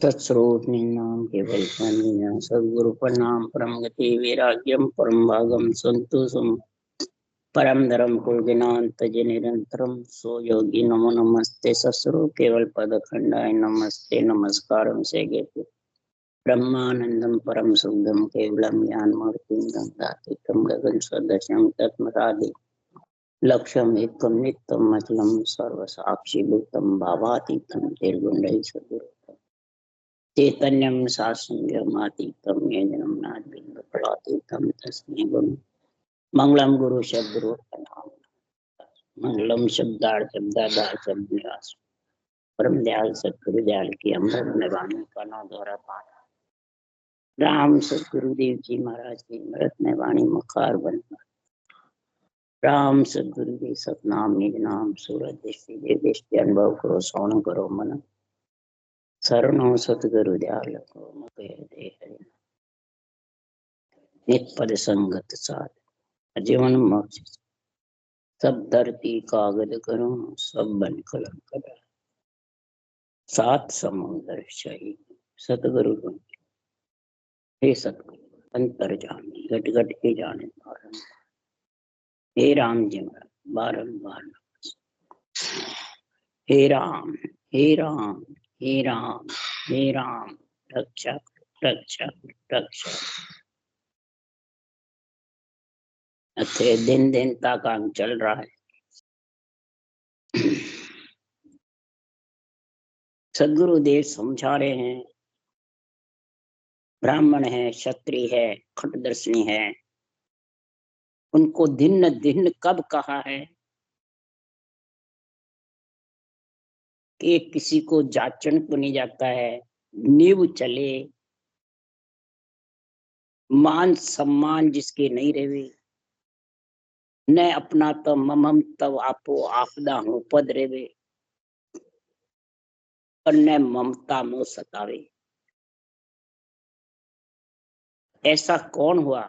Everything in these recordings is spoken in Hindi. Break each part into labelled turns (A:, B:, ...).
A: तत्स्रोतनीनां केवल सद्गुरु प्रणाम परम गति वैराग्यम परम भागम संतोषम परम धर्म पूजनांत निरंतरम सो योगी नमो नमस्ते सस्रो केवल पद खंडाय नमस्ते नमस्कारम से ब्रह्मानंदम परम शुद्धम केवलम ज्ञान मूर्तिम गंगातीतम गगन सदृशम तत्मरादि लक्ष्यम एकम नित्यम मचलम सर्व साक्षी भूतम भावातीतम निर्गुण सद्गुरु चैतन्यम शास्त्रमातीतम येनम नाद्विंद फलातीतम तस्मै गुरु मंगलम गुरु शब्दुरु प्रणाम मंगलम शब्दार्थ शब्दाधार शब्दनिवास परम दयाल सतगुरु दयाल की अमृत निवाणी का नौ द्वारा पाठ राम सतगुरुदेव जी महाराज की अमृत निवाणी मुखार बन राम सतगुरुदेव सतनाम निज नाम सूरत दृष्टि दृष्टि अनुभव करो श्रवण करो मन शरणो सतगुरु दयाल को मते दे नित पद संगत साध जीवन मोक्ष सब धरती कागज करूं सब बन कलम करा सात समुद्र शहीद सतगुरु हे सतगुरु अंतर जाने घट घट के जाने हे राम जी बारंबार हे राम हे राम हे राम हे राम रक्षा रक्षा रक्षा अच्छे दिन दिन तक काम चल रहा है। सदगुरुदेव समझा रहे हैं ब्राह्मण है क्षत्रिय है खटदर्शनी है उनको दिन दिन कब कहा है कि किसी को जाचन को नहीं जाता है नींव चले मान सम्मान जिसके नहीं रहे न अपना तो ममम तब आपो आपदा हो पद रेवे और न ममता मोह सतावे। ऐसा कौन हुआ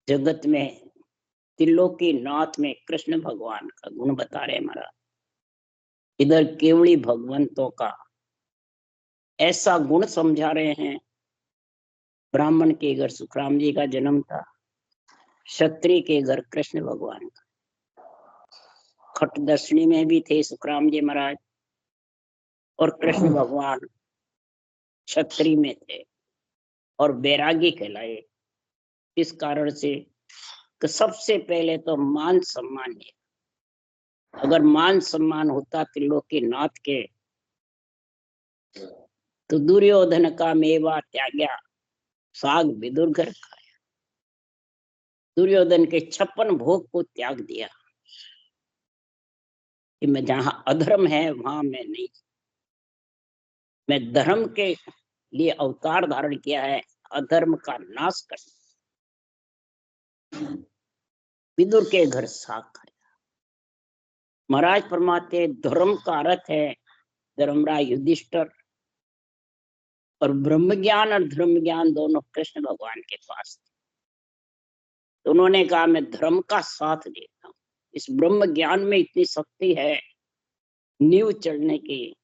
A: जगत में त्रिलोकी नाथ में कृष्ण भगवान का गुण बता रहे महाराज इधर केवली भगवंतों का ऐसा गुण समझा रहे हैं। ब्राह्मण के घर सुखराम जी का जन्म था क्षत्रिय के घर कृष्ण भगवान का खटदर्शनी में भी थे सुखराम जी महाराज और कृष्ण भगवान क्षत्रिय में थे और बैरागी कहलाए। इस कारण से कि सबसे पहले तो मान सम्मान है। अगर मान सम्मान होता त्रिलोकी नाथ के तो दुर्योधन का मेवा त्याग्या साग विदुर घर खाया। दुर्योधन के 56 भोग को त्याग दिया कि मैं जहां अधर्म है वहां मैं नहीं, मैं धर्म के लिए अवतार धारण किया है अधर्म का नाश कर। विदुर के घर साग खाया। महाराज फरमाते धर्म का अर्थ है धर्मराज युधिष्ठिर और ब्रह्म ज्ञान और धर्म ज्ञान दोनों कृष्ण भगवान के पास थे। तो उन्होंने कहा मैं धर्म का साथ देता हूँ। इस ब्रह्म ज्ञान में इतनी शक्ति है नींव चढ़ने की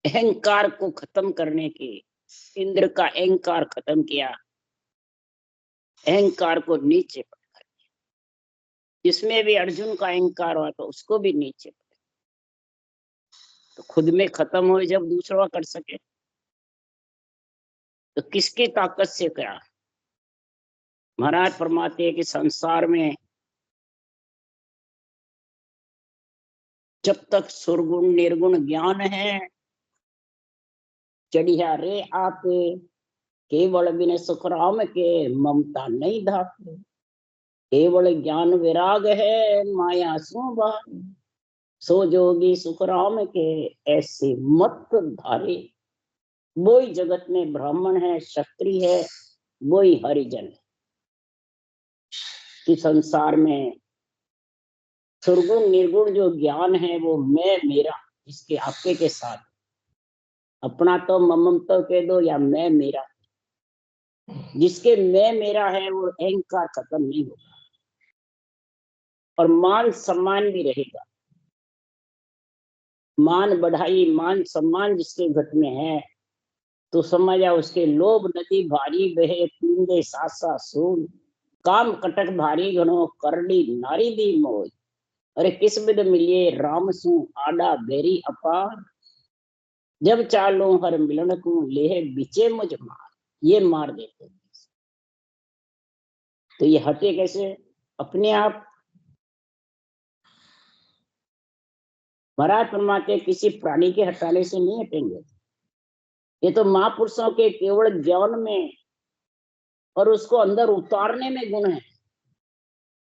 A: अहंकार को खत्म करने की। इंद्र का अहंकार खत्म किया अहंकार को नीचे पटका दिया। जिसमें भी अर्जुन का अहंकार हुआ तो उसको भी नीचे पटका। तो खुद में खत्म हो जब दूसरा कर सके तो किसकी ताकत से क्या। महाराज फरमाते हैं कि संसार में जब तक सुरगुण निर्गुण ज्ञान है चढ़िया रे आके केवल बिन सुखराम के ममता नहीं धाते। केवल ज्ञान विराग है माया सो बाहर सो जोगी सुखराम के ऐसे मत धारे। वही जगत में ब्राह्मण है क्षत्रिय है वही हरिजन है कि संसार में सुरगुण निर्गुण जो ज्ञान है वो मैं मेरा इसके आपके के साथ अपना तो ममम तो कह दो या मैं मेरा। जिसके मैं मेरा है वो अहंकार खत्म नहीं होगा और मान सम्मान भी रहेगा। मान बढ़ाई, मान सम्मान जिसके घट में है, तो समझ आ उसके लोभ नदी भारी बहे, पींदे सासा सून, काम कटक भारी घणो, करड़ी नारी दी मोय। अरे किस बिद मिलिए राम सु, आडा बेरी अपार, जब चालो हर मिलन को, लेह बिचे मुझ मार। ये मार देते। तो ये हटे कैसे? अपने आप। महाराज परमात्मा किसी प्राणी के हटाने से नहीं हटेंगे। ये तो महापुरुषों के केवल ज्ञान में और उसको अंदर उतारने में गुण है।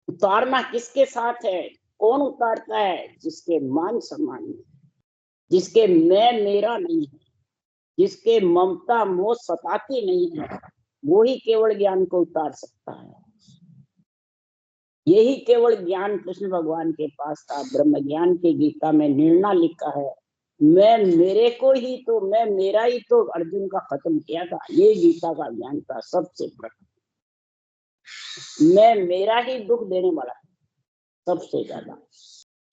A: उतारना किसके साथ है? कौन उतारता है? जिसके मान सम्मान में, जिसके मैं मेरा नहीं है, जिसके ममता मोह सताती नहीं है, वो ही केवल ज्ञान को उतार सकता है। यही केवल ज्ञान कृष्ण भगवान के पास था। ब्रह्म ज्ञान की गीता में निर्णय लिखा है, मैं मेरे को ही तो, मैं मेरा ही तो अर्जुन का खत्म किया था। ये गीता का ज्ञान था सबसे प्रथम। मैं मेरा ही दुख देने वाला है सबसे ज्यादा।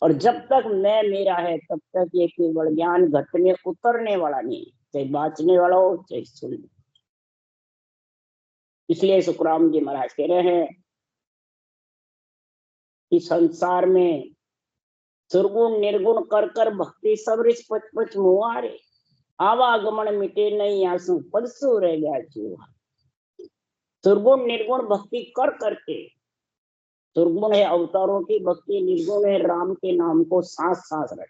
A: और जब तक मैं मेरा है तब तक ये केवल ज्ञान घट में उतरने वाला नहीं, चाहे बाँचने वाला हो चाहे सुन। इसलिए सुखराम जी महाराज कह रहे हैं कि संसार में सुरगुण निर्गुण कर कर भक्ति सब रिच पच पच मुहारे, आवागमन मिटे नहीं आंसू पदसु रह गया चूहा। सुरगुण निर्गुण भक्ति कर करके, सुरगुण है अवतारों की भक्ति, निर्गुण है राम के नाम को सांस सांस रट।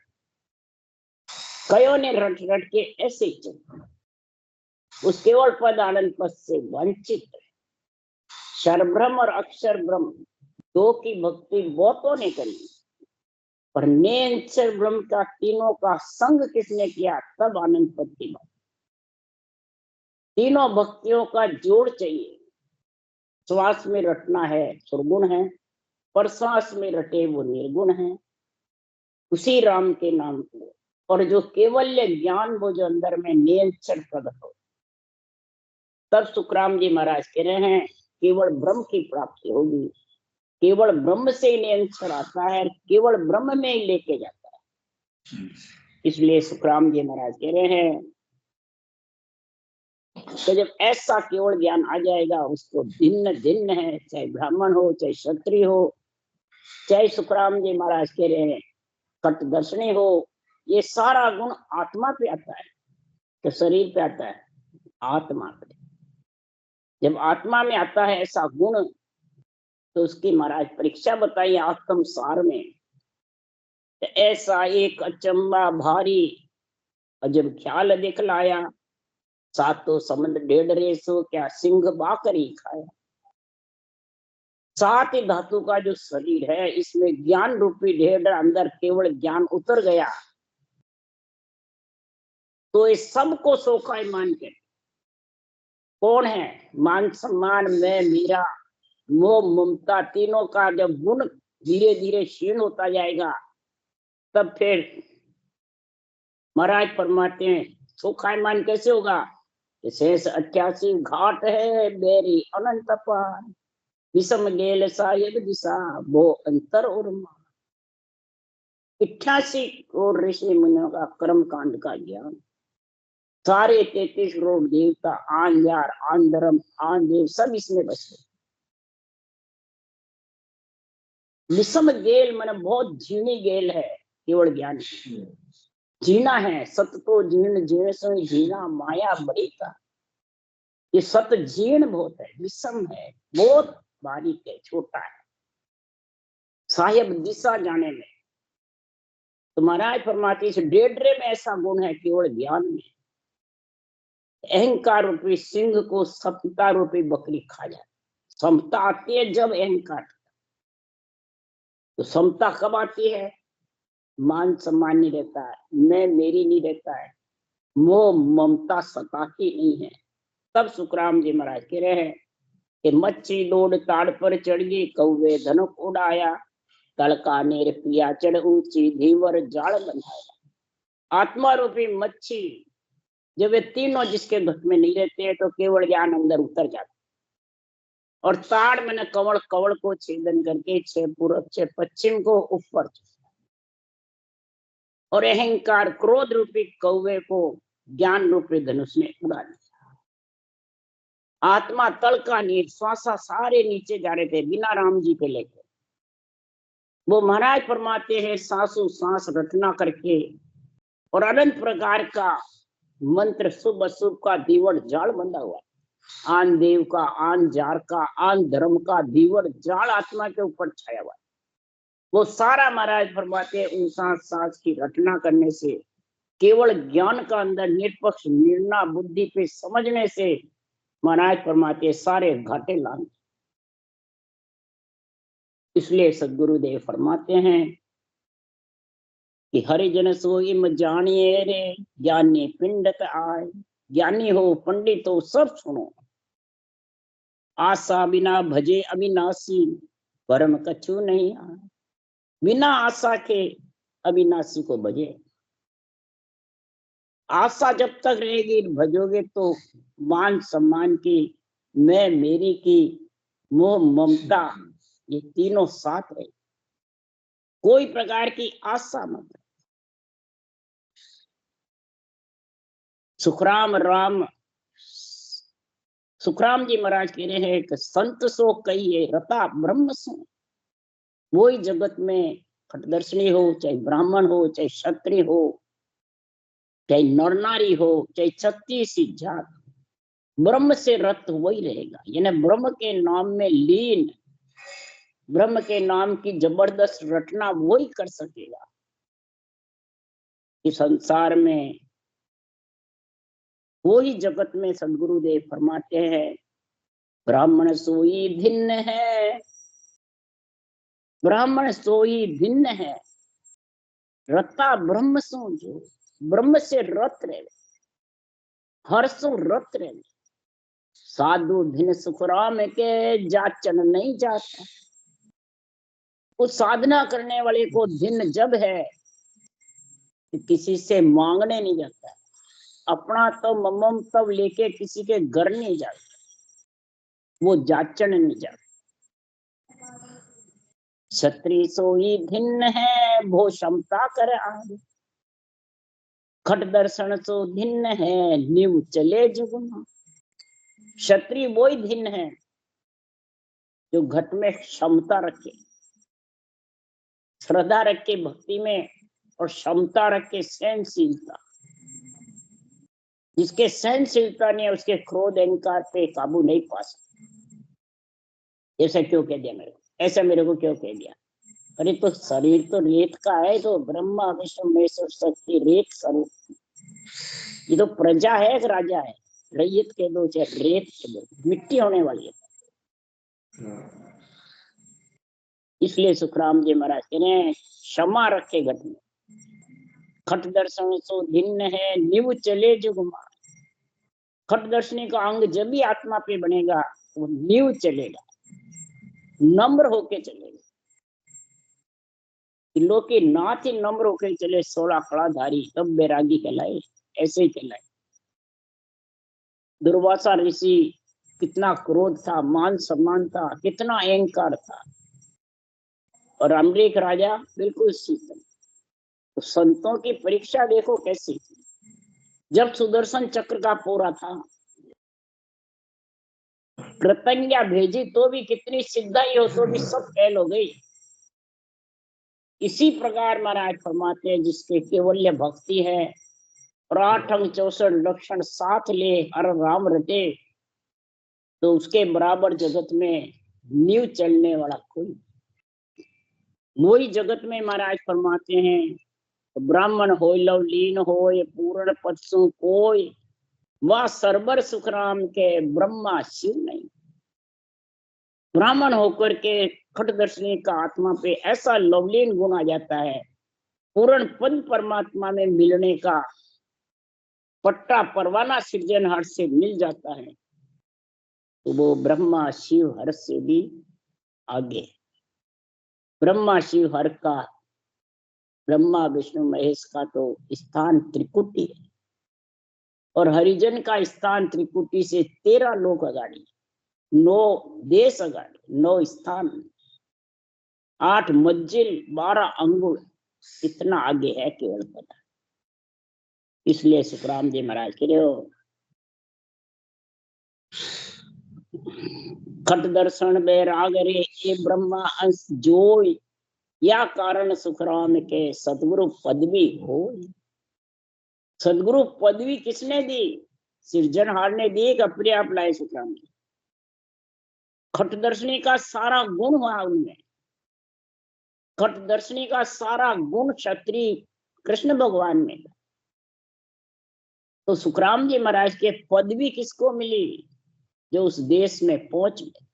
A: कयो ने रट रट के ऐसे चल, उस केवल पद आनंद पद से वंचित। क्षर ब्रह्म और अक्षर ब्रह्म दो की भक्ति बहुतों ने करी, पर नेक्षर ब्रह्म का तीनों का संग किसने किया? तब आनंद पद की बात। तीनों भक्तियों का जोड़ चाहिए। श्वास में रटना है सुरगुण है, पर श्वास में रटे वो निर्गुण है, उसी राम के नाम को। और जो केवल्य ज्ञान वो जो अंदर में नियंत्रण प्रकट हो, तब सुखराम जी महाराज कह रहे हैं केवल ब्रह्म की प्राप्ति होगी। केवल ब्रह्म से ही नियंत्रण आता है, केवल ब्रह्म में ही लेके जाता है। इसलिए सुखराम जी महाराज कह रहे हैं तो जब ऐसा केवल ज्ञान आ जाएगा, उसको भिन्न भिन्न है, चाहे ब्राह्मण हो चाहे क्षत्रिय हो, चाहे सुखराम जी महाराज कह रहे हैं कटदर्शनी हो, ये सारा गुण आत्मा पे आता है। तो शरीर पे आता है? आत्मा पे। जब आत्मा में आता है ऐसा गुण, तो उसकी महाराज परीक्षा बताई आत्म सार में। तो ऐसा एक अचंबा भारी अजब ख्याल दिखलाया, सातों समुद्र डेढ़ रेसो, क्या सिंह बाकरी खाया। सात ही धातु का जो शरीर है, इसमें ज्ञान रूपी ढेर अंदर केवल ज्ञान उतर गया, तो इस सबको सोखा मान के कौन है? मान सम्मान मैं मेरा मोह ममता तीनों का जब गुण धीरे धीरे क्षीण होता जाएगा, तब फिर महाराज फरमाते हैं सुखायमान कैसे होगा? शेष 88 घाट है बेरी अनंत पार, विषम गेल साहिब दिशा वो अंतर और 88 करोड़ ऋषि मुनियों का कर्म कांड का ज्ञान, सारे 33 करोड़ देवता, आन जार आन धर्म आन देव सब इसमें बसे। विषम गेल मन बहुत झीणी गेल है केवल ज्ञान। जीना है सत तो जीर्ण जीर्ण से जीना माया बड़ी का। ये सत जीर्ण बहुत है, विषम है, बहुत बारीक है, छोटा है, साहिब दिशा जाने में। तो महाराज फरमाते इस डेढ़े में ऐसा गुण है केवल ज्ञान में। अहंकार रूपी सिंह को समता रूपी बकरी खा जाए। समता आती है जब अहंकार, तो समता कब आती है? मान सम्मान नहीं रहता है, मैं मेरी नहीं रहता है, मोह ममता सताती नहीं है। तब सुखराम जी महाराज कह रहे हैं कि मच्छी दौड़ ताड़ पर चढ़ गई, कौवे धनुक उड़ाया, तड़का नेर पिया चढ़ ऊंची, धीवर जाल बनाया। आत्मा रूपी मच्छी जब वे तीनों जिसके घट में नहीं रहते हैं, तो केवल ज्ञान अंदर उतर जाता है। और ताड़ मैंने कवड़, कवड़ को छेदन करके 6 पूर्व 6 पश्चिम को ऊपर, और अहंकार क्रोध रूपी कौवे को ज्ञान रूपी धनुष ने उड़ा दिया। आत्मा तड़का नीचे श्वासा सारे नीचे जा रहे थे बिना राम जी के लेकर। वो महाराज फरमाते हैं सांसों सांस रचना करके और अनंत प्रकार का मंत्र शुभ अशुभ का दीवड़ जाल बंधा हुआ, आन देव का, आन जार का, आन धर्म का दीवड़ जाल आत्मा के ऊपर छाया हुआ। वो सारा महाराज फरमाते हैं उन सांस सांस की रचना करने से, केवल ज्ञान का अंदर निष्पक्ष निर्णय बुद्धि पे समझने से महाराज फरमाते सारे घाटे लाने। इसलिए सदगुरुदेव फरमाते हैं कि हरिजन सोई जानिए रे, ज्ञानी पिंडत आए। ज्ञानी हो पंडित हो सब सुनो, आशा बिना भजे अविनाशी, परम कछु नहीं आए। बिना आशा के अविनाशी को भजे। आशा जब तक रहेगी भजोगे तो मान सम्मान की, मैं मेरी की, मोह ममता, ये तीनों साथ रहे। कोई प्रकार की आशा मत। सुखराम जी महाराज कह रहे हैं कि संत सो कहिए रता ब्रह्म सो। वही जगत में खटदर्शनी हो, चाहे ब्राह्मण हो, चाहे क्षत्रिय हो, चाहे नर नारी हो, चाहे 36 जात, ब्रह्म से रत वही रहेगा। यानी ब्रह्म के नाम में लीन, ब्रह्म के नाम की जबरदस्त रचना वही कर सकेगा। इस संसार में वही जगत में सदगुरुदेव फरमाते हैं ब्राह्मण सोई भिन्न है, ब्राह्मण सोई भिन्न है, रता ब्रह्म सो। जो ब्रह्म से रत रहे, हर्षो रत रहे। साधु भिन्न सुखराम के जाचन नहीं जाता। उस साधना करने वाले को दिन जब है कि किसी से मांगने नहीं जाता, अपना तो ममम तब लेके किसी के घर नहीं जाता, वो जाचन नहीं जाता। क्षत्रिय सोई भिन्न है, भो क्षमता कर आगे। खट दर्शन सो भिन्न है, निव चले जुगुना। क्षत्रिय वही भिन्न है जो घट में क्षमता रखे, श्रद्धा रखे भक्ति में, और क्षमता रखे सहनशीलता। जिसके सहनशीलता नहीं है उसके क्रोध अहंकार पे काबू नहीं पा सकते। ऐसा क्यों कह दिया मेरे को, ऐसा मेरे को क्यों कह दिया? अरे तो शरीर तो रेत का है, तो ब्रह्मा विष्णु महेश्वर शक्ति रेत स्वरूप। ये तो प्रजा है, एक राजा है, रैयत के दो चाहे रेत के दो, मिट्टी होने वाली है। इसलिए सुखराम जी महाराज कह रहे हैं क्षमा रखे घट में। खट दर्शन सो भिन्न है, निव चले जुगमा। खट दर्शनी का अंग जब भी आत्मा पे बनेगा वो नींव चलेगा, नम्र होके चलेगा। किलो के नाथ ही नम्र होके चले, 16 कड़ाधारी तब बैरागी कहलाए। ऐसे ही कहलाए। दुर्वासा ऋषि कितना क्रोध था, मान सम्मान था, कितना अहंकार था, और अमरीक राजा बिल्कुल शीतल। तो संतों की परीक्षा देखो कैसी। जब सुदर्शन चक्र का पूरा था, कृतज्ञा भेजी तो भी कितनी सिद्धाई हो तो भी सब फेल हो गई। इसी प्रकार महाराज फरमाते हैं जिसके केवल्य भक्ति है और 8 अंग 64 लक्षण साथ ले हर राम रटे, तो उसके बराबर जगत में नींव चलने वाला कोई। वही जगत में महाराज फरमाते हैं ब्राह्मण हो लवलीन हो पूर्ण पशु कोई, वह सरबर सुखराम के ब्रह्मा शिव नहीं। ब्राह्मण होकर के खटदर्शनी का आत्मा पे ऐसा लवलीन गुण आ जाता है, पूर्ण पद परमात्मा में मिलने का पट्टा परवाना सृजनहार से मिल जाता है, तो वो ब्रह्मा शिव हर से भी आगे। ब्रह्मा शिव हर का, ब्रह्मा विष्णु महेश का तो स्थान त्रिकुटी है, और हरिजन का स्थान त्रिकुटी से 13 लोक अगाड़ी, 9 देश अगाड़ी, 9 स्थान, 8 मंजिल, 12 अंगुल। इतना आगे है केवल पता। इसलिए सुखराम जी महाराज कह रहे हो, खट दर्शन बैराग रे ये ब्रह्मा अंश जोय, या कारण सुखराम के सतगुरु पदवी हो। सदगुरु पदवी किसने दी? सिरजनहार ने दी कि अपने आप लाए सुखराम जी? खटदर्शनी का सारा गुण हुआ उनमें। खटदर्शनी का सारा गुण क्षत्रिय कृष्ण भगवान में। तो सुखराम जी महाराज के पदवी किसको मिली? जो उस देश में पहुंच गए।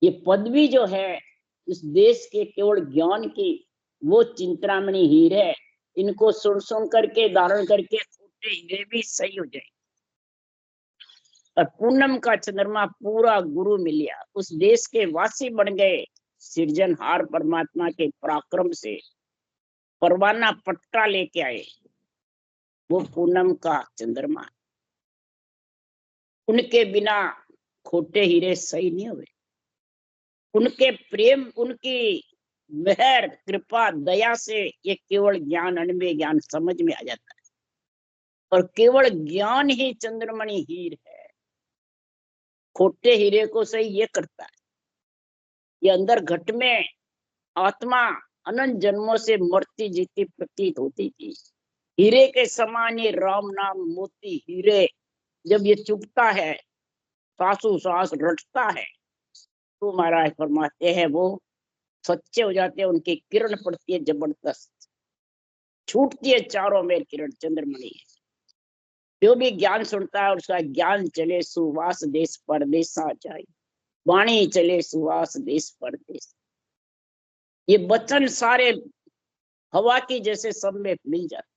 A: ये पदवी जो है इस देश के केवल ज्ञान की, वो चिंतामणि हीरे, इनको सुन सुन करके धारण करके छोटे हीरे भी सही हो जाए। और पूनम का चंद्रमा पूरा गुरु मिल गया, उस देश के वासी बन गए। सृजनहार परमात्मा के पराक्रम से परवाना पट्टा लेके आए, वो पूनम का चंद्रमा। उनके बिना खोटे हीरे सही नहीं हुए। उनके प्रेम, उनकी मेहर, कृपा, दया से ये केवल ज्ञान, अनबे ज्ञान समझ में आ जाता है। और केवल ज्ञान ही चंद्रमणि हीर है। खोटे हीरे को सही ये करता है। ये अंदर घट में आत्मा अनंत जन्मों से मरती जीती प्रतीत होती थी। हीरे के समान ये राम नाम मोती हीरे जब ये चुभता है, सासू सास रटता है, तो महाराज फरमाते हैं वो सच्चे हो जाते हैं। उनकी किरण पड़ती है जबरदस्त, छूटती है चारों में किरण चंद्रमणि है। जो भी ज्ञान सुनता है उसका ज्ञान चले सुवास देश परदेसा जाए, वाणी चले सुवास देश परदेश। ये वचन सारे हवा की जैसे सब में मिल जाते।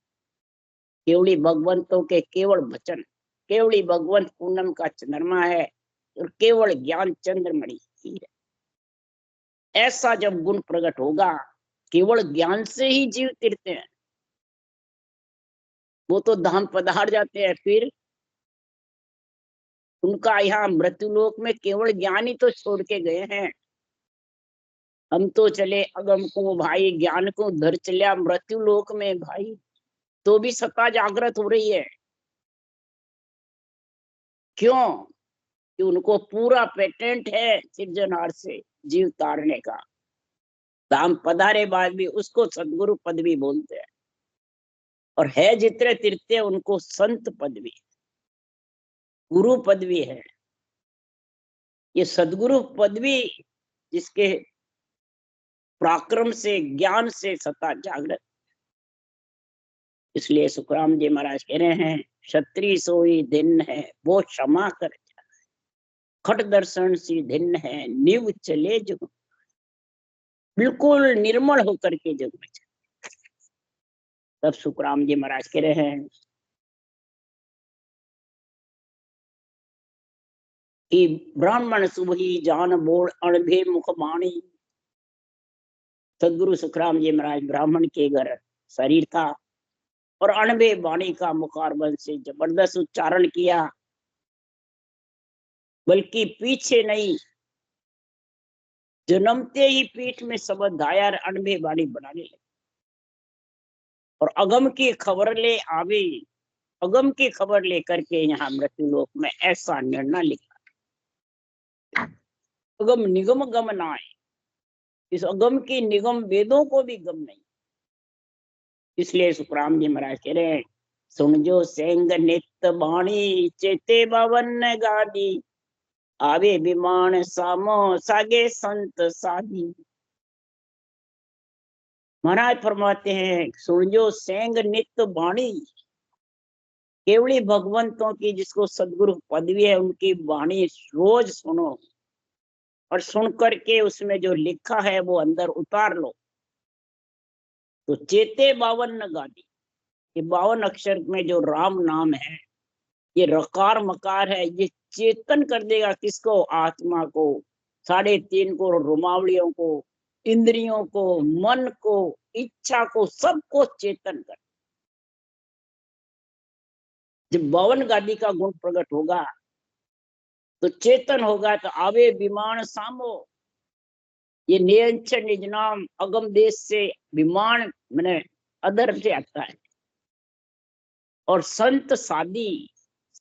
A: केवली भगवंतों के केवल वचन, केवली भगवंत पूनम का चंद्रमा है और केवल ज्ञान चंद्रमणि ही है। ऐसा जब गुण प्रकट होगा, केवल ज्ञान से ही जीव तिरते हैं। वो तो धाम पधार जाते हैं, फिर उनका यहाँ मृत्युलोक में केवल ज्ञान ही तो छोड़ के गए हैं। हम तो चले अगम को भाई, ज्ञान को धर चलिया मृत्युलोक में भाई, तो भी सत्ता जागृत हो रही है। क्यों? कि उनको पूरा पेटेंट है सिरजनहार से जीव तारने का। धाम पधारे बाद भी उसको सदगुरु पदवी बोलते हैं। और है जितने तीर्थे उनको संत पदवी, गुरु पदवी है। ये सदगुरु पदवी जिसके पराक्रम से, ज्ञान से सत्ता जागृत। इसलिए सुखराम जी महाराज कह रहे हैं, क्षत्रिय सोई दिन है वो क्षमा कर, खट दर्शन सी दिन है निव चले जुग। बिल्कुल निर्मल होकर के जग में चले। तब सुखराम जी महाराज कह रहे हैं कि ब्राह्मण सुबही जान बोल अणभे मुख बाणी। सदगुरु सुखराम जी महाराज ब्राह्मण के घर शरीर था और अणभे वाणी का मुखारबंद से जबरदस्त उच्चारण किया। बल्कि पीछे नहीं, जन्मते ही पीठ में शब्द आया, अणभे वाणी बनाने लगे। और अगम की खबर ले आवे, अगम की खबर लेकर के यहाँ मृत्युलोक में ऐसा निर्णय लिखा, अगम निगम गम ना आए। इस अगम की निगम वेदों को भी गम नहीं। इसलिए सुखराम जी महाराज कह रहे हैं, सुन जो सेंग नित्य बाणी, चेते बावन गादी, आवे विमान सामो सागे संत साधी। महाराज फरमाते हैं, सुन जो सेंग नित्य बाणी, केवली भगवंतों की जिसको सदगुरु पदवी है उनकी वाणी रोज सुनो। और सुन करके उसमें जो लिखा है वो अंदर उतार लो। तो चेते 52 गादी, ये 52 अक्षर में जो राम नाम है, ये रकार मकार है, ये चेतन कर देगा किसको? आत्मा को, 3.5 करोड़ रोमावलियों को, इंद्रियों को, मन को, इच्छा को, सबको चेतन कर। जब 52 गादी का गुण प्रकट होगा तो चेतन होगा। तो आवे विमान सामो, ये निरंजन निज नाम अगम देश से विमान मैंने अदर से आता है और संत सादी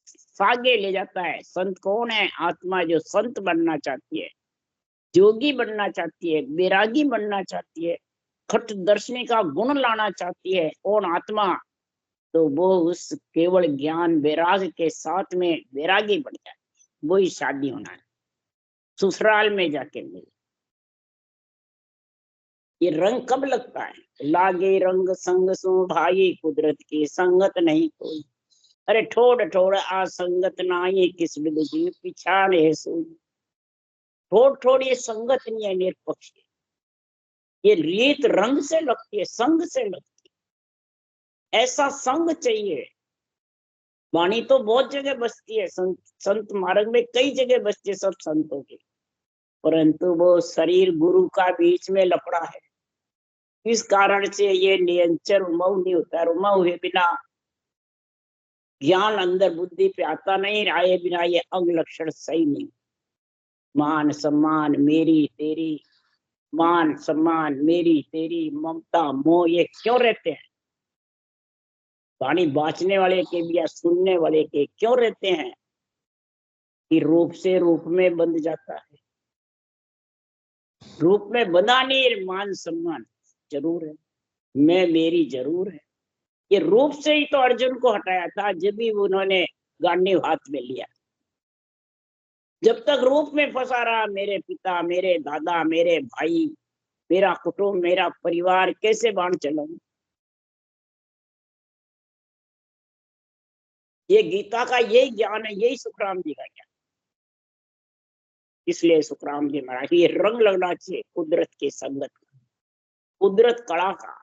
A: सागे ले जाता है। संत कौन है? आत्मा जो संत बनना चाहती है, जोगी बनना चाहती है, बैरागी बनना चाहती है, खट दर्शनी का गुण लाना चाहती है, कौन? आत्मा। तो वो उस केवल ज्ञान वैराग के साथ में वैरागी बन जाए, वही शादी होना है, ससुराल में जाके मिले। ये रंग कब लगता है? लागे रंग संग सो भाई, कुदरत की संगत नहीं कोई। अरे ठोड़ ठोड़ आ संगत नाई, किस बिद जी पिछाड़े सोई। ठोड़ ठोड़ ये संगत नहीं है, निरपक्ष। ये रीत रंग से लगती है, संग से लगती है। ऐसा संग चाहिए। वाणी तो बहुत जगह बसती है, संत मार्ग में कई जगह बसती है सब संतों की, परंतु वो शरीर गुरु का बीच में लपड़ा है। इस कारण से ये निरंतर उमव नहीं होता। उमव हुए बिना ज्ञान अंदर बुद्धि पे आता नहीं, आए बिना ये अंग लक्षण सही नहीं। मान सम्मान मेरी तेरी, मान सम्मान मेरी तेरी, ममता मोह, ये क्यों रहते हैं? वाणी बांचने वाले के भी या सुनने वाले के क्यों रहते हैं? कि रूप से रूप में बंध जाता है। रूप में बंधा नहीं, मान सम्मान जरूर है, मैं मेरी जरूर है। ये रूप से ही तो अर्जुन को हटाया था, जब भी उन्होंने गांडीव हाथ में लिया। जब तक रूप में फंसा रहा, मेरे पिता, मेरे दादा, मेरे भाई, मेरा कुटुंब, मेरा परिवार, कैसे बांध चलाऊं? ये गीता का यही ज्ञान है, यही सुखराम जी का ज्ञान। इसलिए सुखराम जी महाराज ये रंग लगना चाहिए कुदरत की संगत का, कुदरत कला का।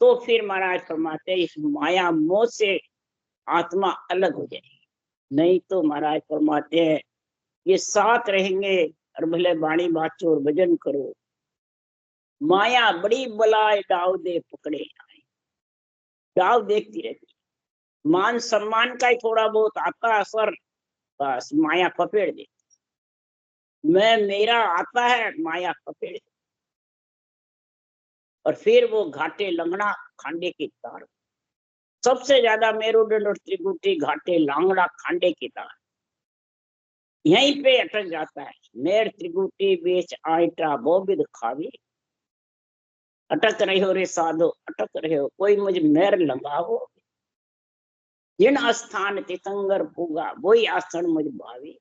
A: तो फिर महाराज फरमाते इस माया मोह से आत्मा अलग हो जाएगी। नहीं तो महाराज फरमाते हैं ये साथ रहेंगे और भले बाणी बाचो और भजन करो, माया बड़ी बलाए डाव दे पकड़े आए। डाव देखती रहती, मान सम्मान का ही थोड़ा बहुत आता असर, बस माया पपेड़ दे। मैं मेरा आता है, माया पपेड़। और फिर वो घाटे लंगड़ा खांडे की तार, सबसे ज्यादा मेरुदंड और त्रिकुटी घाटे लांगड़ा खांडे की तार, यहीं पे अटक जाता है। मेर त्रिकुटी बेच आईटा बोबिद खावी, अटक रहे हो रे साधो अटक रहे हो, कोई मुझ मेर लंगाओ। जिन स्थान तीतंगर पूगा, वही आसन मुझ भावी,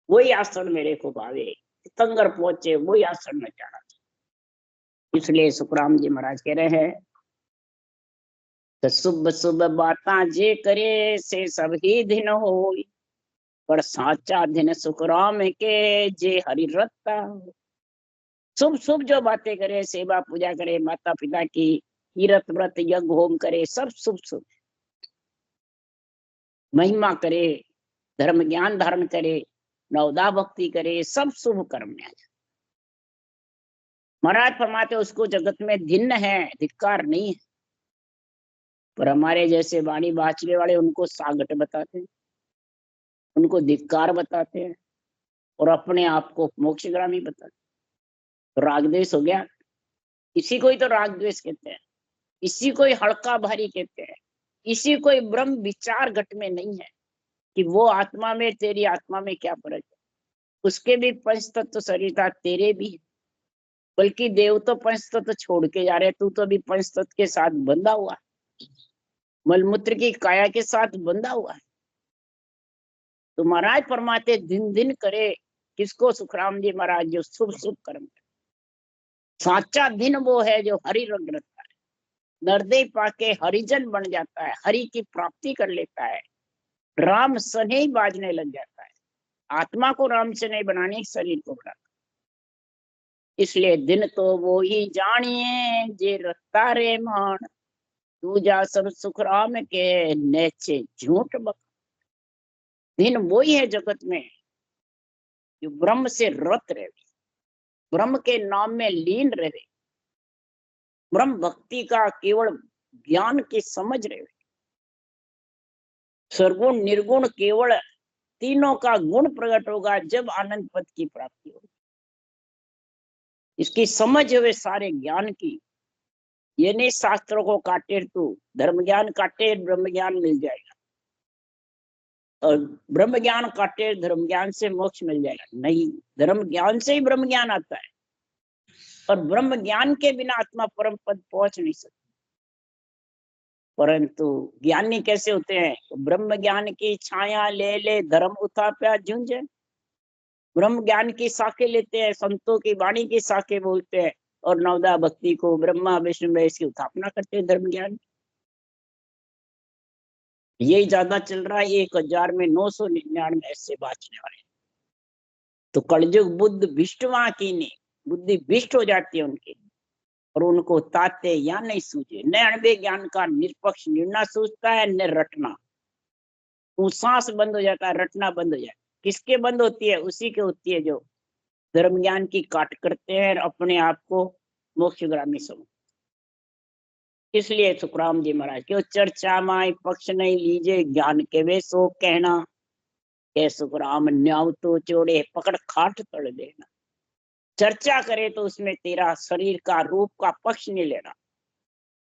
A: वही आसन मेरे को भावे। तीतंगर पहुंचे वही आसन में जाना। इसलिए सुखराम जी महाराज कह रहे हैं तो शुभ शुभ बाता जे करे से सब ही दिन हो, पर साचा दिन सुखराम के जे हरि रत्ता। शुभ शुभ जो बातें करे, सेवा पूजा करे माता पिता की, तीर्थ व्रत यज्ञ होम करे, सब शुभ शुभ। महिमा करे, धर्म ज्ञान धारण करे, नवदा भक्ति करे, सब शुभ कर्म में आ जाए। महाराज फरमाते उसको जगत में भिन्न है, धिक्कार नहीं है। पर हमारे जैसे वाणी बाचने वाले उनको सागट बताते हैं, उनको धिक्कार बताते हैं और अपने आप को मोक्षगामी बताते हैं। तो राग द्वेष हो गया। इसी को ही तो राग द्वेष कहते हैं, इसी को ही हल्का भारी कहते हैं, इसी को ही ब्रह्म विचार घट में नहीं है कि वो आत्मा में तेरी आत्मा में क्या फर्क है। उसके भी पंच तत्व शरीर था, तेरे भी है। बल्कि देव तो पंच तत्व छोड़ के जा रहे, तू तो अभी पंच तत्व के साथ बंधा हुआ, मलमूत्र की काया के साथ बंधा हुआ है। तो महाराज फरमाते दिन दिन करे किसको? सुखराम जी महाराज जो शुभ शुभ कर्म करे। साचा दिन वो है जो हरि रंग रखता है, नरदेव पाके हरिजन बन जाता है, हरि की प्राप्ति कर लेता है, राम सने ही बाजने लग जाता है। आत्मा को राम से नहीं बनाने, शरीर को बनाना। इसलिए दिन तो वो ही जानिए जे रखता रे मान, तू जा सब सुखराम के नेचे झूठ बक। दिन वो ही है जगत में जो ब्रह्म से रत रहे, ब्रह्म के नाम में लीन रहे, ब्रह्म भक्ति का केवल ज्ञान की समझ रहे। सर्वगुण निर्गुण केवल तीनों का गुण प्रकट होगा जब आनंद पद की प्राप्ति होगी। इसकी समझ है वे सारे ज्ञान की। ये नहीं शास्त्रों को काटे तू, धर्म ज्ञान काटे ब्रह्म ज्ञान मिल जाएगा, और ब्रह्म ज्ञान काटे धर्म ज्ञान से मोक्ष मिल जाएगा। नहीं, धर्म ज्ञान से ही ब्रह्म ज्ञान आता है, और ब्रह्म ज्ञान के बिना आत्मा परम पद पहुंच नहीं सकती। परंतु ज्ञानी कैसे होते हैं? ब्रह्म ज्ञान की छाया ले ले धर्म उथाप्या झुंझे। ब्रह्म ज्ञान की शाखे लेते हैं, संतों की वाणी की शाखे बोलते हैं, और नवदा भक्ति को ब्रह्मा विष्णु महेश की स्थापना करते हैं धर्म ज्ञान। यही ज्यादा चल रहा है, 1000 में 999 ऐसे बांचने वाले। तो कलयुग बुद्ध विष्टवा की नहीं, बुद्धि विष्ट हो जाती है उनकी, और उनको ताते या नहीं सूझे। न अणबे ज्ञान का निष्पक्ष निर्णय सूझता है, न रटना। वो सांस बंद हो जाता है, रटना बंद हो जाता है। किसके बंद होती है? उसी के होती है जो धर्म ज्ञान की काट करते हैं और अपने आप को मोक्षगामी समझ। इसलिए सुखराम जी महाराज क्यों चर्चा माई पक्ष नहीं लीजे, ज्ञान के वे सो कहना। के सुखराम न्याव तो चोड़े पकड़ खाट तड़ देना। चर्चा करे तो उसमें तेरा शरीर का रूप का पक्ष नहीं लेना।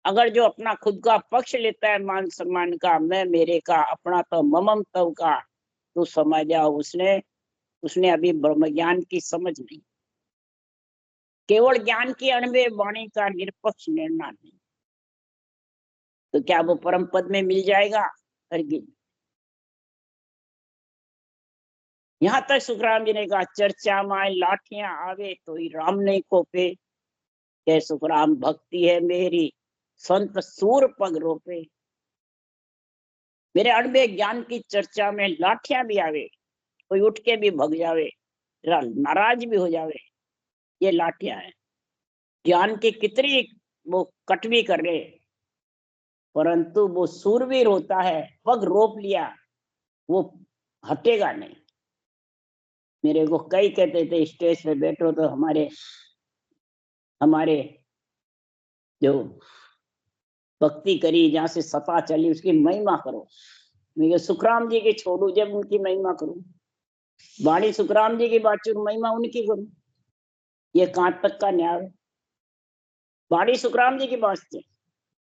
A: अगर जो अपना खुद का पक्ष लेता है, मान सम्मान का, मैं मेरे का, अपना तो ममम तव का, तो समझ जाओ उसने अभी ब्रह्म ज्ञान की समझ नहीं, केवल ज्ञान की अणवे वाणी का निरपक्ष निर्णय नहीं। तो क्या वो परम पद में मिल जाएगा? अर्जुन, यहाँ तक सुखराम जी ने कहा चर्चा माए लाठियां आवे तो ही राम नहीं कोपे। के सुखराम भक्ति है मेरी संत सूर पग रोपे। मेरे अणबे ज्ञान की चर्चा में लाठियां भी आवे, कोई उठ के भी भग जावे, नाराज भी हो जावे, ये लाठियां है। ज्ञान की कितनी वो कटवी कर रहे, परंतु वो सूरवीर होता है, पग रोप लिया वो हटेगा नहीं। मेरे को कई कहते थे स्टेज पे बैठो तो हमारे जो भक्ति करी, जहां से सता चली, उसकी महिमा करो। मैं सुखराम जी की छोड़ू जब उनकी महिमा करूं, वाणी सुखराम जी की बाचू महिमा उनकी करूं, ये कहां तक का न्याय? वाणी सुखराम जी की बात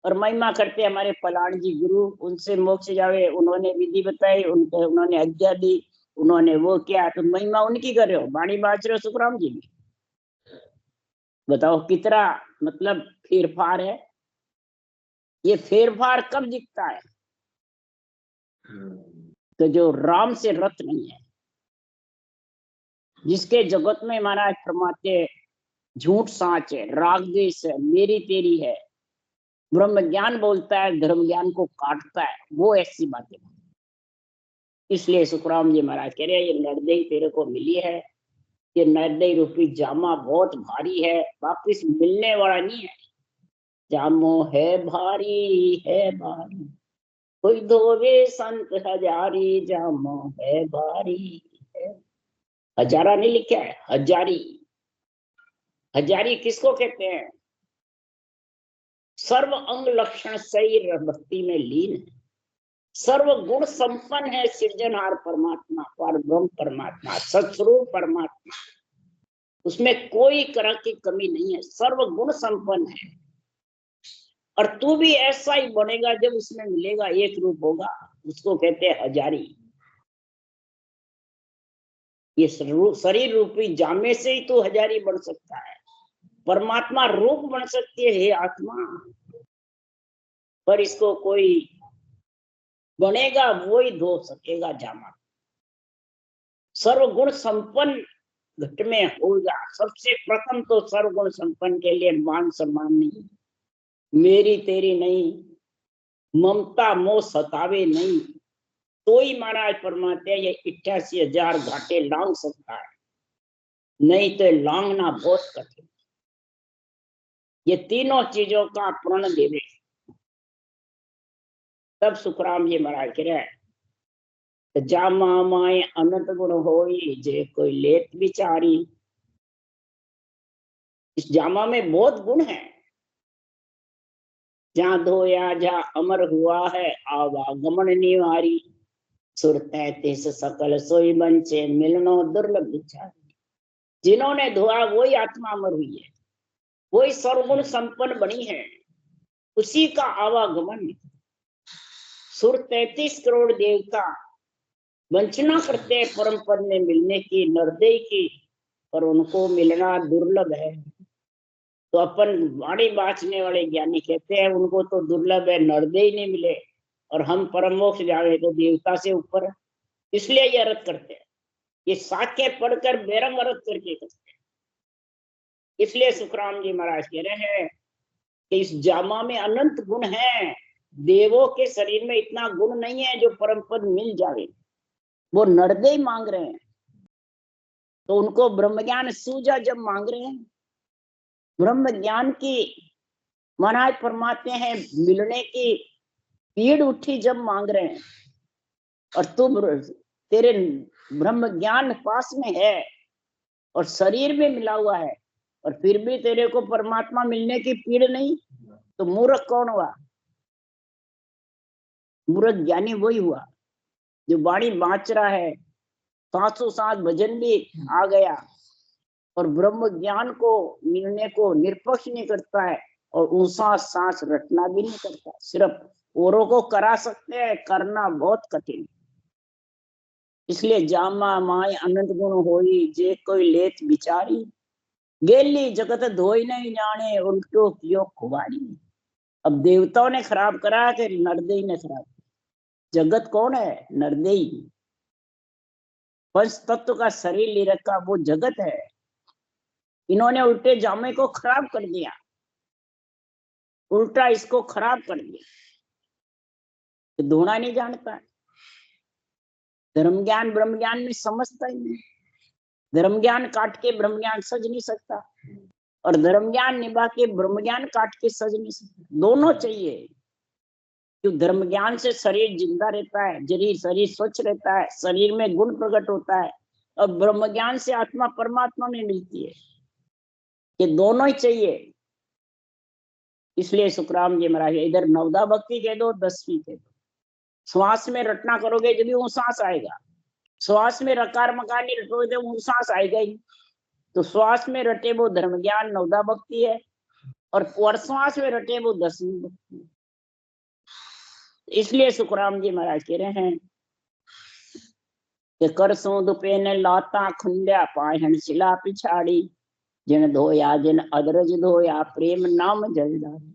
A: और महिमा करते हमारे पलाण जी गुरु, उनसे मोक्ष जावे, उन्होंने विधि बताई, उन्होंने आज्ञा दी, उन्होंने वो किया, तो महिमा उनकी कर रहे हो, वाणी बाच रहे हो सुखराम जी की। बताओ कितना मतलब फेरफार है। ये फेरफार कब दिखता है? तो जो राम से रत नहीं है, जिसके जगत में महाराज फरमाते झूठ साच है, राग द्वेष है, मेरी तेरी है, ब्रह्म ज्ञान बोलता है, धर्म ज्ञान को काटता है, वो ऐसी बातें। इसलिए सुखराम जी महाराज कह रहे हैं ये नरदेही तेरे को मिली है, ये नरदेही रूपी जामा बहुत भारी है, वापिस मिलने वाला नहीं है। जामो है भारी है भारी, कोई धोवे संत हजारी, जामो है भारी है। हजारा नहीं लिखा है, हजारी। हजारी किसको कहते हैं? सर्व अंग लक्षण शरीर भक्ति में लीन है, सर्व गुण संपन्न है, सृजनहार परमात्मा, पर ब्रह्म परमात्मा, सत्स्वरूप परमात्मा, उसमें कोई तरह की कमी नहीं है, सर्व गुण संपन्न है। और तू भी ऐसा ही बनेगा जब उसमें मिलेगा, एक रूप होगा, उसको कहते हैं हजारी। ये शरीर रूपी जामे से ही तो हजारी बन सकता है, परमात्मा रूप बन सकती है, हे आत्मा। पर इसको कोई बनेगा वो ही धो सकेगा जामा। सर्वगुण संपन्न घट में होगा। सबसे प्रथम तो सर्वगुण संपन्न के लिए मान सम्मान नहीं, मेरी तेरी नहीं, ममता मोह सतावे नहीं, तो ही महाराज फरमाते हैं ये 88,000 घाटे लांग सकता है, नहीं तो लांगना बहुत कठिन। ये तीनों चीजों का प्रण देवे, तब सुखराम जी महाराज कह रहे हैं जामा माए अनंत गुण होई, जे कोई लेत विचारी। इस जामा में बहुत गुण है, जहां धोया जहां अमर हुआ है, आवागमन निवारी, सुरते तिस सकल सोई बंचे, मिलनो दुर्लभ विचारी। जिन्होंने धोया वही आत्मा अमर हुई है, वही सर्वगुण संपन्न बनी है, उसी का आवागमन। सुर 33 करोड़ देवता वंचना करते हैं परम पद में मिलने की, नरदेय की, पर उनको मिलना दुर्लभ है। तो अपन वाणी बांचने वाले ज्ञानी कहते हैं उनको तो दुर्लभ है, नरदेय नहीं मिले, और हम परम मोक्ष जावे तो देवता से ऊपर है। इसलिए ये अर्थ करते हैं, ये साक्य पढ़कर बेरंग अर्थ करके करते हैं। इसलिए सुखराम जी महाराज कह रहे हैं कि इस जामा में अनंत गुण है, देवों के शरीर में इतना गुण नहीं है जो परम पद मिल जाए। वो नरदेय मांग रहे हैं, तो उनको ब्रह्म ज्ञान सूझा जब मांग रहे हैं, ब्रह्म ज्ञान की महाराज फरमाते हैं मिलने की पीड़ उठी जब मांग रहे हैं, और तुम तेरे ब्रह्म ज्ञान पास में है और शरीर में मिला हुआ है, और फिर भी तेरे को परमात्मा मिलने की पीड़ नहीं, तो मूर्ख कौन हुआ? मूर्ख ज्ञानी वही हुआ जो वाणी बाँच रहा है, 707 भजन भी आ गया, और ब्रह्म ज्ञान को मिलने को निरपेक्ष नहीं करता है, और ऊंचा सांस रटना भी नहीं करता। सिर्फ औरों को करा सकते हैं, करना बहुत कठिन। इसलिए जामा माय अनंत गुण होई, जे कोई लेत बिचारी, गेली जगत धोई नहीं जाने, उल्टो कियो खुबारी। अब देवताओं ने खराब करा कि नरदेई ने खराब? जगत कौन है? नरदेई। पंच तत्व का शरीर ले रखा वो जगत है। इन्होंने उल्टे जामे को खराब कर दिया, उल्टा इसको खराब कर दिया। तो धोना नहीं जानता है, धर्म ज्ञान ब्रह्म ज्ञान में समझता ही नहीं। धर्म ज्ञान काट के ब्रह्म ज्ञान सज नहीं सकता, और धर्म ज्ञान निभा के ब्रह्म ज्ञान काट के सज नहीं सकता। दोनों चाहिए, क्यों? धर्म ज्ञान से शरीर जिंदा रहता है, शरीर स्वच्छ रहता है, शरीर में गुण प्रकट होता है, और ब्रह्म ज्ञान से आत्मा परमात्मा में मिलती है। ये दोनों ही चाहिए। इसलिए सुखराम जी महाराज इधर नवदा भक्ति कह दो, 10वीं कह दो। श्वास में रटना करोगे जब भी वो सांस आएगा, श्वास में रकार मकार नहीं रटोगे तो वो सांस आएगा ही। तो श्वास में रटे वो धर्म ज्ञान नवदा भक्ति है, और श्वास में रटे वो 10वीं भक्ति है। इसलिए सुखराम जी महाराज कह रहे हैं कि कर सूंद पेन लाता खुंड्या, पायहन शिला पिछाड़ी, जिन धोया जिन अदरज धोया, प्रेम नाम जलदारी।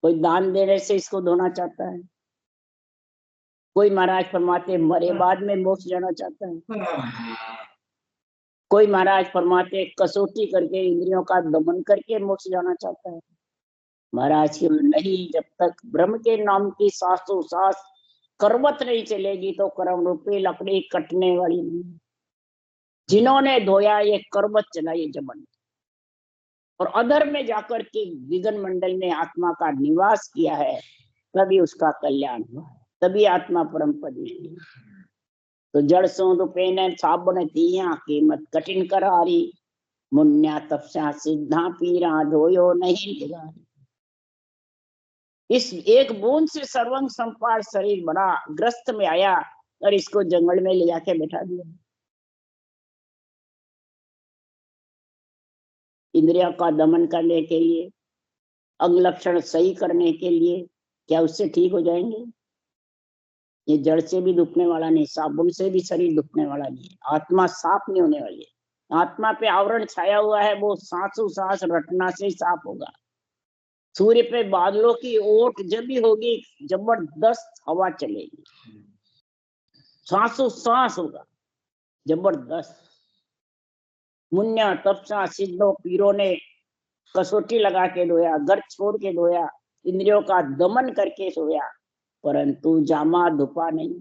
A: कोई दान देने से इसको धोना चाहता है, कोई महाराज फरमाते मरे बाद में मोक्ष जाना चाहता है, कोई महाराज फरमाते कसौटी करके इंद्रियों का दमन करके मोक्ष जाना चाहता है। महाराज नहीं, जब तक ब्रह्म के नाम की सासों सास करवत नहीं चलेगी तो कर्म रूपी लकड़ी कटने वाली नहीं। जिन्होंने धोया ये करवत चलाई जबन, और अधर में जाकर के विघन मंडल में आत्मा का निवास किया है, तभी उसका कल्याण हुआ है, तभी आत्मा परम पद में। तो जड़ सोंद पेन साबन दिया, कीमत कठिन करारी, मुन्या तपस्या सिद्धा पीरा, धोयो नहीं निगारी। इस एक बूंद से सर्वंग संपार शरीर बड़ा ग्रस्त में आया, और इसको जंगल में ले जाके बैठा दिया। इंद्रियों का दमन करने के लिए, अंग लक्षण सही करने के लिए, क्या उससे ठीक हो जाएंगे? ये जड़ से भी दुखने वाला नहीं, साबुन से भी शरीर दुखने वाला नहीं है। आत्मा साफ नहीं होने वाली है। आत्मा पे आवरण छाया हुआ है, वो सांसों सांस रटना से ही साफ होगा। सूर्य पे बादलों की ओट जब भी होगी, जबरदस्त हवा चलेगी, सांसों सांस होगा जबरदस्त। मुन्या तपसा सिद्धों पीरों ने कसौटी लगा के धोया, घर छोड़ के धोया, इंद्रियों का दमन करके सोया, परंतु जामा धुपा नहीं।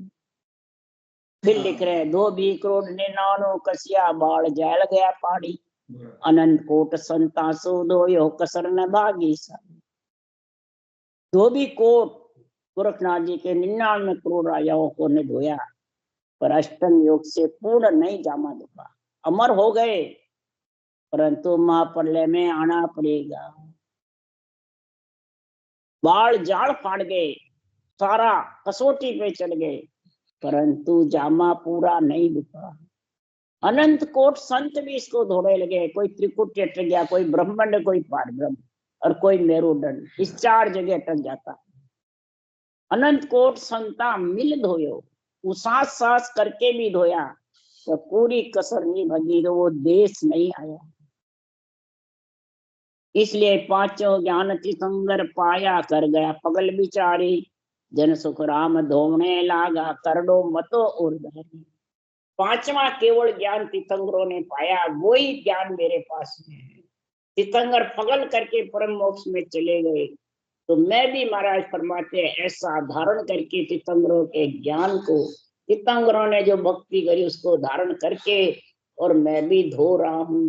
A: फिर लिख रहे हैं 2 करोड़ 99 कसिया, बाढ़ जैल गया पाड़ी, अनंत कोट संतासो धोयो, कसर न भागी सा। 2 कोट गोरखनाथ जी के 99 करोड़ राजाओं को ने धोया, पर अष्टम योग से पूर्ण नहीं जामा धुपा। अमर हो गए, परंतु महाप्रलय में आना पड़ेगा। बाढ़ जाड़ फाड़ गए, सारा कसौटी पे चल गए, परंतु जामा पूरा नहीं धुपा। अनंत कोट संत भी इसको दौड़े लगे, कोई त्रिकुट अटक गया, कोई ब्रह्मांड, कोई पार ब्रह्म और कोई मेरुदंड, इस 4 जगह अटक जाता। अनंत कोट संता मिल धोयो, उसास सास करके भी धोया तो पूरी कसर नहीं भगी, तो वो देश नहीं आया। इसलिए पांचों ज्ञान तीर्थंकर पाया कर गया पगल बिचारी, जन सुख राम धोने लागा करडो मतो उर्धारी। पांचवा केवल ज्ञान तीर्थंकरों ने पाया, वही ज्ञान मेरे पास में है। तीर्थंकर पगल करके परम मोक्ष में चले गए, तो मैं भी महाराज फरमाते ऐसा धारण करके तीर्थंकरों के ज्ञान को, तीर्थंकरों ने जो भक्ति करी उसको धारण करके, और मैं भी धो रहा हूँ,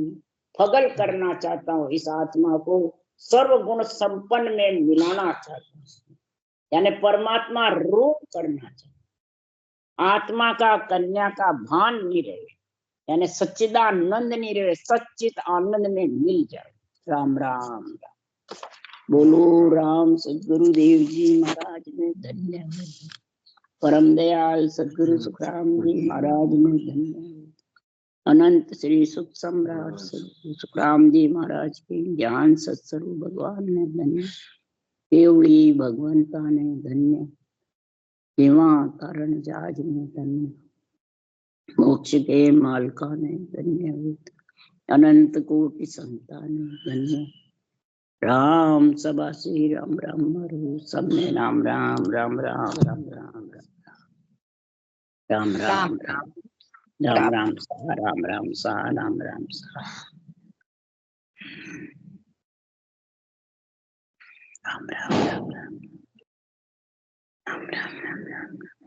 A: पगल करना चाहता हूँ, इस आत्मा को सर्व गुण संपन्न में मिलाना चाहता हूँ, यानी परमात्मा रूप करना चाहता हूँ। आत्मा का कन्या का भान नहीं रहे, यानी सच्चिदानंद नहीं रहे, सच्चित आनंद में मिल जाए। राम राम राम। बोलो राम सदगुरुदेव जी महाराज ने धन्य, परम दयाल सदगुरु सुखराम जी महाराज ने धन्य, अनंत श्री सुख सम्राट सदगुरु सुखराम जी महाराज के ज्ञान सत्स्वरूप भगवान ने धन्य, केवड़ी भगवंता ने धन्य, सेवा कारण जाज ने धन्य, मोक्ष के मालका ने धन्य, अनंत कोटि संता ने धन्य। राम सभा श्री राम राम मरु सबने राम राम राम राम राम राम राम राम राम राम राम सा राम राम सा राम राम सा राम राम राम राम राम राम राम राम।